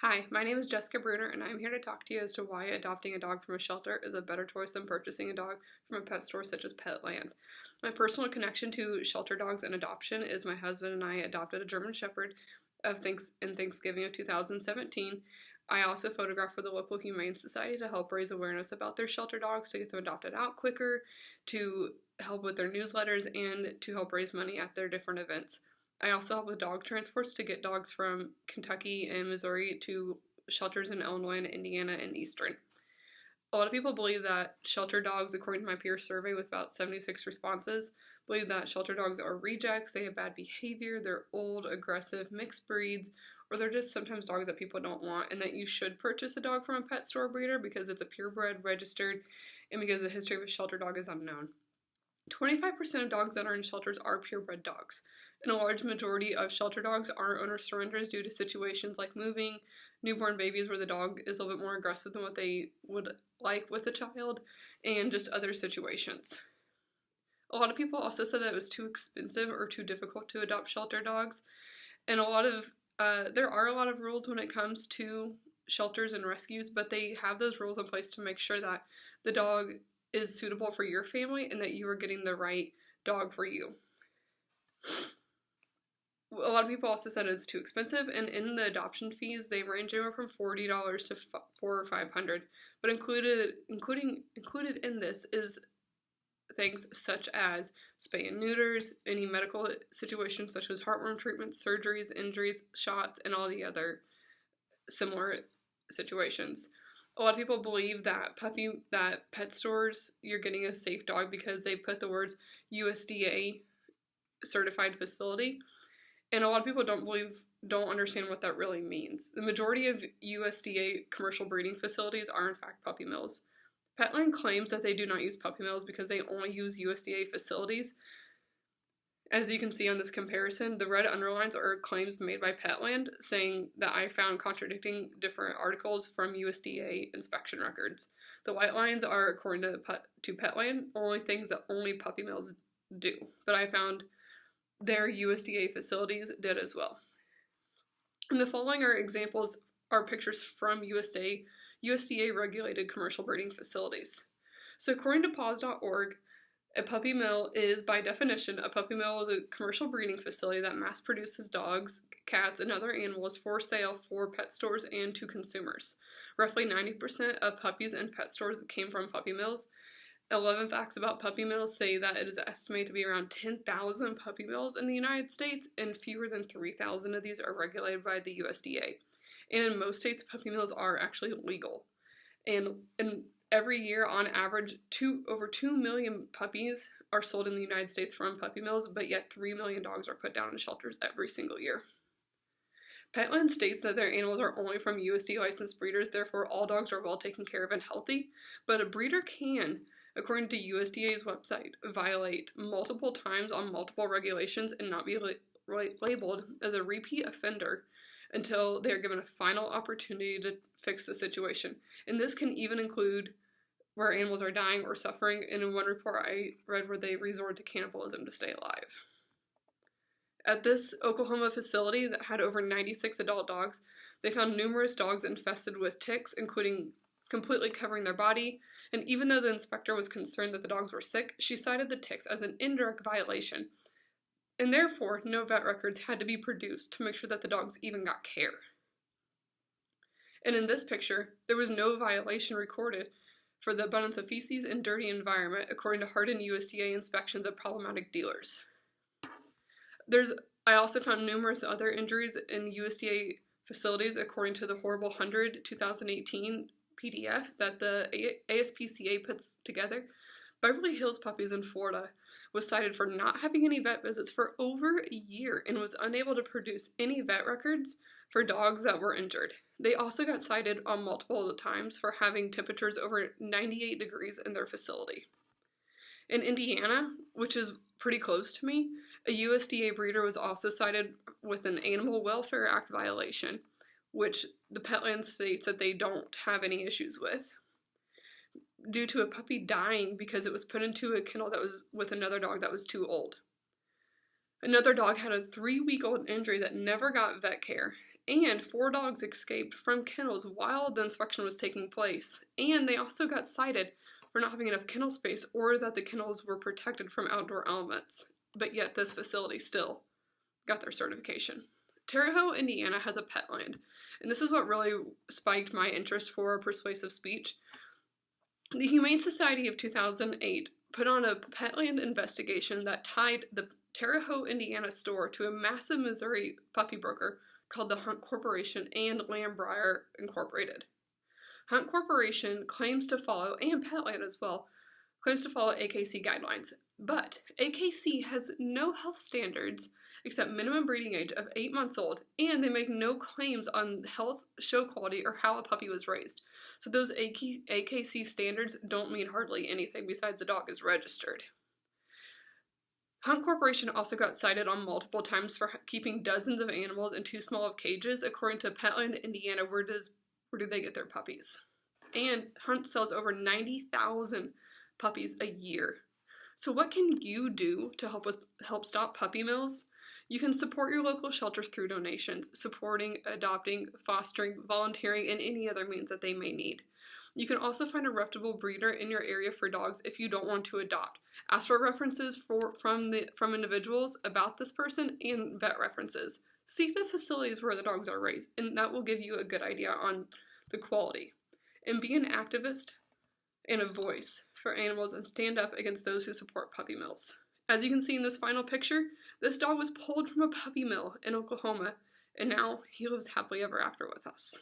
Hi, my name is Jessica Bruner, and I'm here to talk to you as to why adopting a dog from a shelter is a better choice than purchasing a dog from a pet store such as Petland. My personal connection to shelter dogs and adoption is my husband and I adopted a German Shepherd in Thanksgiving of 2017. I also photographed for the local Humane Society to help raise awareness about their shelter dogs, to get them adopted out quicker, to help with their newsletters, and to help raise money at their different events. I also help with dog transports to get dogs from Kentucky and Missouri to shelters in Illinois and Indiana and Eastern. A lot of people believe that shelter dogs, according to my peer survey with about 76 responses, believe that shelter dogs are rejects, they have bad behavior, they're old, aggressive, mixed breeds, or they're just sometimes dogs that people don't want, and that you should purchase a dog from a pet store breeder because it's a purebred, registered, and because the history of a shelter dog is unknown. 25% of dogs that are in shelters are purebred dogs, and a large majority of shelter dogs are owner surrenders due to situations like moving, newborn babies where the dog is a little bit more aggressive than what they would like with a child, and just other situations. A lot of people also said that it was too expensive or too difficult to adopt shelter dogs, and there are a lot of rules when it comes to shelters and rescues, but they have those rules in place to make sure that the dog is suitable for your family and that you are getting the right dog for you. A lot of people also said it's too expensive, and in the adoption fees, they range anywhere from $40 to $400 or $500. But included in this is things such as spay and neuters, any medical situations such as heartworm treatments, surgeries, injuries, shots, and all the other similar situations. A lot of people believe that pet stores, you're getting a safe dog because they put the words USDA certified facility, and a lot of people don't understand what that really means. The majority of USDA commercial breeding facilities are in fact puppy mills. Petland claims that they do not use puppy mills because they only use USDA facilities. As you can see on this comparison, the red underlines are claims made by Petland, saying that I found contradicting different articles from USDA inspection records. The white lines are, according to Petland, only things that only puppy mills do, but I found their USDA facilities did as well. And the following are pictures from USDA regulated commercial breeding facilities. So according to paws.org, a puppy mill is, by definition, a commercial breeding facility that mass produces dogs, cats, and other animals for sale for pet stores and to consumers. Roughly 90% of puppies in pet stores came from puppy mills. 11 facts about puppy mills say that it is estimated to be around 10,000 puppy mills in the United States, and fewer than 3,000 of these are regulated by the USDA. And in most states, puppy mills are actually legal. And every year, on average, over 2 million puppies are sold in the United States from puppy mills, but yet 3 million dogs are put down in shelters every single year. Petland states that their animals are only from USDA licensed breeders, therefore all dogs are well taken care of and healthy, but a breeder can, according to USDA's website, violate multiple times on multiple regulations and not be labeled as a repeat offender until they are given a final opportunity to fix the situation. And this can even include where animals are dying or suffering, and in one report I read where they resort to cannibalism to stay alive. At this Oklahoma facility that had over 96 adult dogs, they found numerous dogs infested with ticks, including completely covering their body, and even though the inspector was concerned that the dogs were sick, she cited the ticks as an indirect violation, and therefore no vet records had to be produced to make sure that the dogs even got care. And in this picture, there was no violation recorded for the abundance of feces and dirty environment, according to hardened USDA inspections of problematic dealers. I also found numerous other injuries in USDA facilities, according to the Horrible 100 2018 PDF that the ASPCA puts together. Beverly Hills Puppies in Florida was cited for not having any vet visits for over a year and was unable to produce any vet records for dogs that were injured. They also got cited on multiple times for having temperatures over 98 degrees in their facility. In Indiana, which is pretty close to me, a USDA breeder was also cited with an Animal Welfare Act violation, which the Petland states that they don't have any issues with, due to a puppy dying because it was put into a kennel that was with another dog that was too old. Another dog had a 3-week-old injury that never got vet care, And 4 dogs escaped from kennels while the inspection was taking place. And they also got cited for not having enough kennel space or that the kennels were protected from outdoor elements. But yet this facility still got their certification. Terre Haute, Indiana has a Petland, and this is what really spiked my interest for persuasive speech. The Humane Society of 2008 put on a Petland investigation that tied the Terre Haute, Indiana store to a massive Missouri puppy broker called the Hunt Corporation and Lambrier Incorporated. Hunt Corporation claims to follow, and Petland as well, claims to follow AKC guidelines. But AKC has no health standards except minimum breeding age of 8 months old, and they make no claims on health, show quality, or how a puppy was raised. So those AKC standards don't mean hardly anything besides the dog is registered. Hunt Corporation also got cited on multiple times for keeping dozens of animals in too small of cages. According to Petland, Indiana, where do they get their puppies? And Hunt sells over 90,000 puppies a year. So what can you do to help stop puppy mills? You can support your local shelters through donations, supporting, adopting, fostering, volunteering, and any other means that they may need. You can also find a reputable breeder in your area for dogs if you don't want to adopt. Ask for references from individuals about this person and vet references. Seek the facilities where the dogs are raised, and that will give you a good idea on the quality. And be an activist and a voice for animals and stand up against those who support puppy mills. As you can see in this final picture, this dog was pulled from a puppy mill in Oklahoma, and now he lives happily ever after with us.